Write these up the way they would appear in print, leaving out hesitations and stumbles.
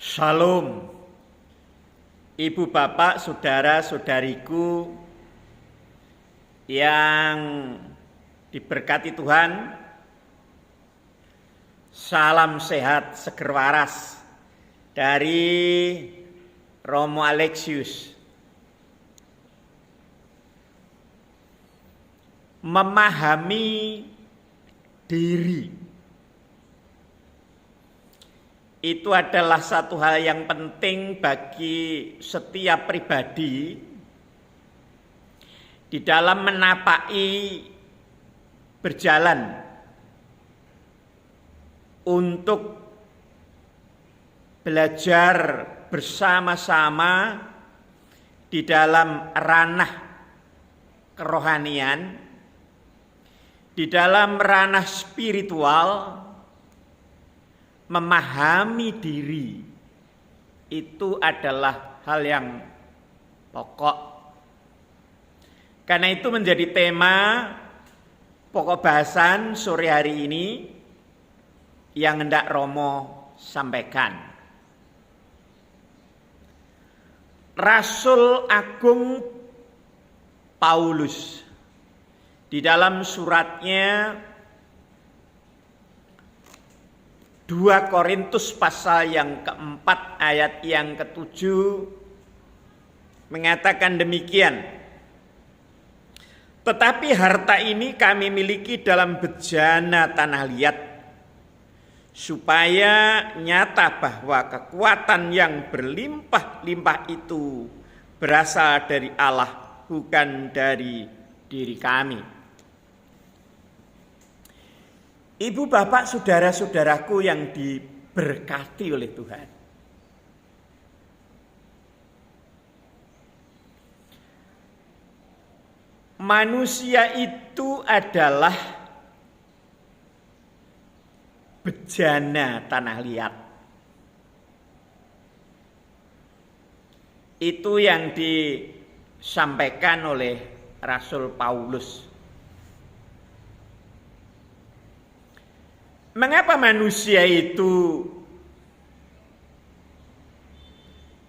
Shalom, ibu bapak, saudara-saudariku yang diberkati Tuhan. Salam sehat seger waras dari Romo Alexius. Memahami diri itu adalah satu hal yang penting bagi setiap pribadi di dalam menapaki berjalan untuk belajar bersama-sama di dalam ranah kerohanian, di dalam ranah spiritual. Memahami diri itu adalah hal yang pokok. Karena itu menjadi tema pokok bahasan sore hari ini yang hendak Romo sampaikan. Rasul Agung Paulus di dalam suratnya 2 Korintus pasal yang keempat ayat yang ke-7 mengatakan demikian. Tetapi harta ini kami miliki dalam bejana tanah liat, supaya nyata bahwa kekuatan yang berlimpah-limpah itu berasal dari Allah, bukan dari diri kami. Ibu, bapak, saudara-saudaraku yang diberkati oleh Tuhan. Manusia itu adalah bejana tanah liat. Itu yang disampaikan oleh Rasul Paulus. Mengapa manusia itu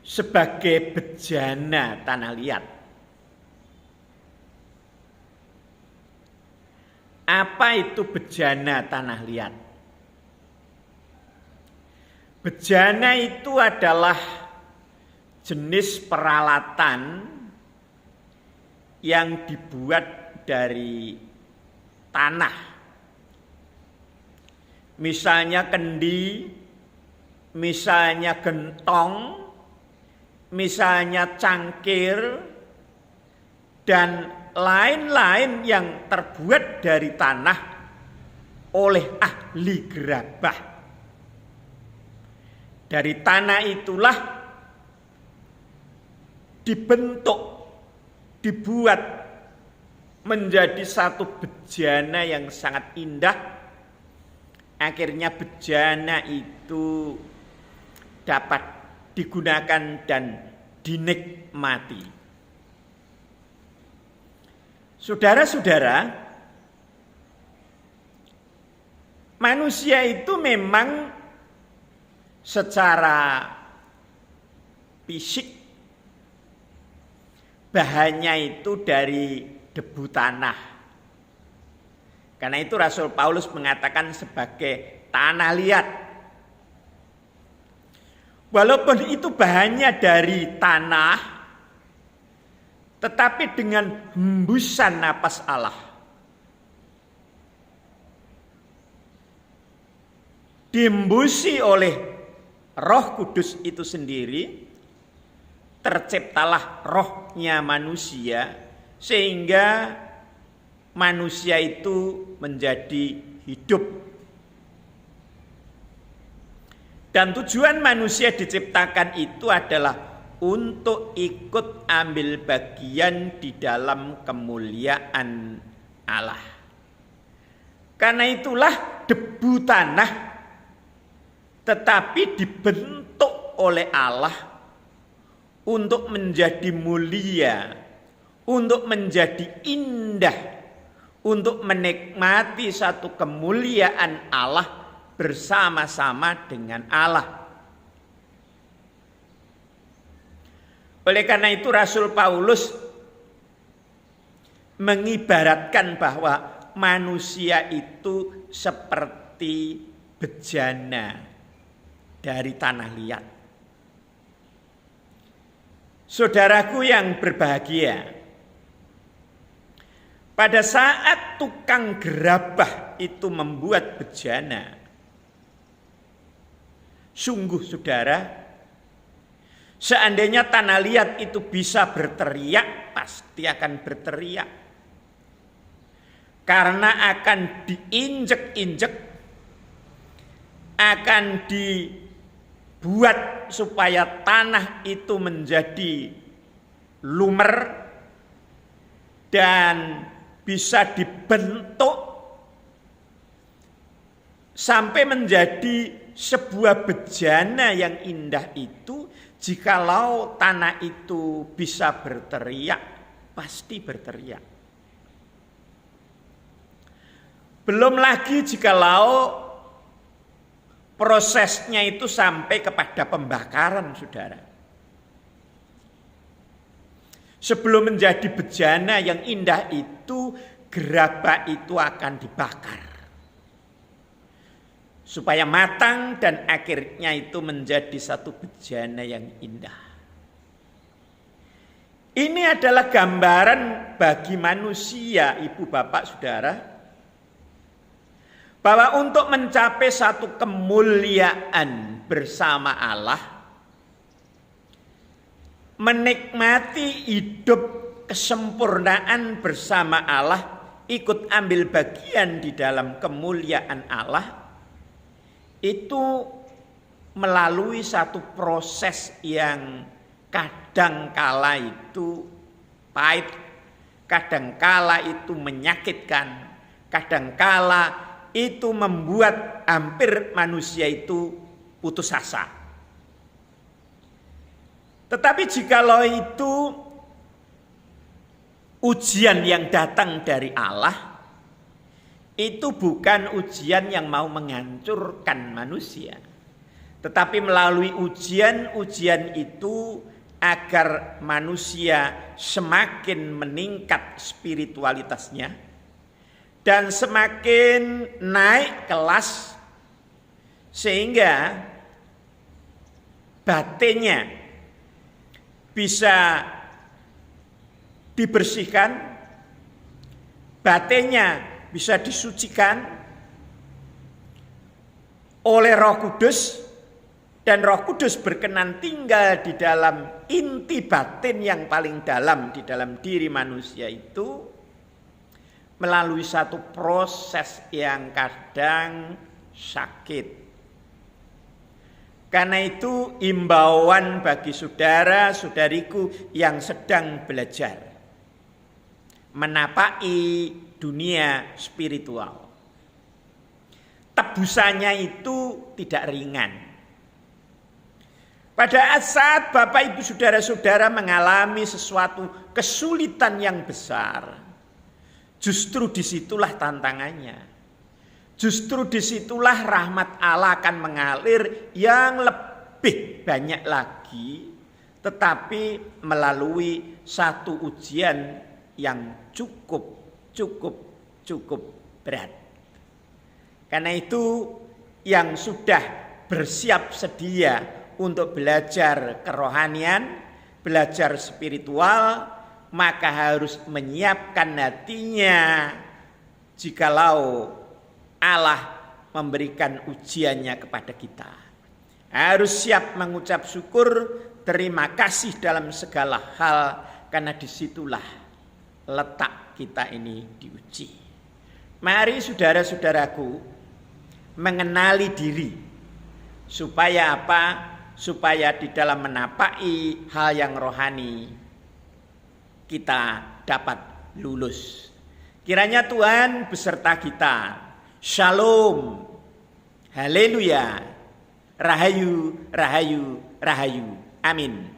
sebagai bejana tanah liat? Apa itu bejana tanah liat? Bejana itu adalah jenis peralatan yang dibuat dari tanah. Misalnya kendi, misalnya gentong, misalnya cangkir, dan lain-lain yang terbuat dari tanah oleh ahli gerabah. Dari tanah itulah dibentuk, dibuat menjadi satu bejana yang sangat indah. Akhirnya bejana itu dapat digunakan dan dinikmati. Saudara-saudara, manusia itu memang secara fisik bahannya itu dari debu tanah. Karena itu Rasul Paulus mengatakan sebagai tanah liat. Walaupun itu bahannya dari tanah, tetapi dengan hembusan napas Allah, dihembusi oleh Roh Kudus itu sendiri, terciptalah rohnya manusia, sehingga manusia itu menjadi hidup. Dan tujuan manusia diciptakan itu adalah untuk ikut ambil bagian di dalam kemuliaan Allah. Karena itulah debu tanah tetapi dibentuk oleh Allah untuk menjadi mulia, untuk menjadi indah, untuk menikmati satu kemuliaan Allah bersama-sama dengan Allah. Oleh karena itu Rasul Paulus mengibaratkan bahwa manusia itu seperti bejana dari tanah liat. Saudaraku yang berbahagia, pada saat tukang gerabah itu membuat bejana, sungguh saudara, seandainya tanah liat itu bisa berteriak, pasti akan berteriak. Karena akan diinjek-injek, akan dibuat supaya tanah itu menjadi lumer dan bisa dibentuk sampai menjadi sebuah bejana yang indah itu. Jikalau tanah itu bisa berteriak, pasti berteriak. Belum lagi jikalau prosesnya itu sampai kepada pembakaran, saudara. Sebelum menjadi bejana yang indah itu, gerabah itu akan dibakar. Supaya matang dan akhirnya itu menjadi satu bejana yang indah. Ini adalah gambaran bagi manusia, ibu bapak saudara, bahwa untuk mencapai satu kemuliaan bersama Allah, menikmati hidup kesempurnaan bersama Allah, ikut ambil bagian di dalam kemuliaan Allah, itu melalui satu proses yang kadangkala itu pahit, kadangkala itu menyakitkan, kadangkala itu membuat hampir manusia itu putus asa. Tetapi jikalau itu ujian yang datang dari Allah, itu bukan ujian yang mau menghancurkan manusia, tetapi melalui ujian-ujian itu agar manusia semakin meningkat spiritualitasnya dan semakin naik kelas, sehingga batinnya bisa dibersihkan, batinnya bisa disucikan oleh Roh Kudus, dan Roh Kudus berkenan tinggal di dalam inti batin yang paling dalam di dalam diri manusia itu melalui satu proses yang kadang sakit. Karena itu imbauan bagi saudara-saudariku yang sedang belajar menapaki dunia spiritual. Tebusannya itu tidak ringan. Pada saat Bapak Ibu saudara-saudara mengalami sesuatu kesulitan yang besar, justru disitulah tantangannya. Justru disitulah rahmat Allah akan mengalir yang lebih banyak lagi, tetapi melalui satu ujian yang cukup berat. Karena itu yang sudah bersiap sedia untuk belajar kerohanian, belajar spiritual, maka harus menyiapkan hatinya jikalau Allah memberikan ujiannya kepada kita. Harus siap mengucap syukur, terima kasih dalam segala hal, karena disitulah letak kita ini diuji. Mari saudara-saudaraku mengenali diri. Supaya apa? Supaya di dalam menapaki hal yang rohani kita dapat lulus. Kiranya Tuhan beserta kita. Shalom. Haleluya. Rahayu, rahayu, rahayu. Amin.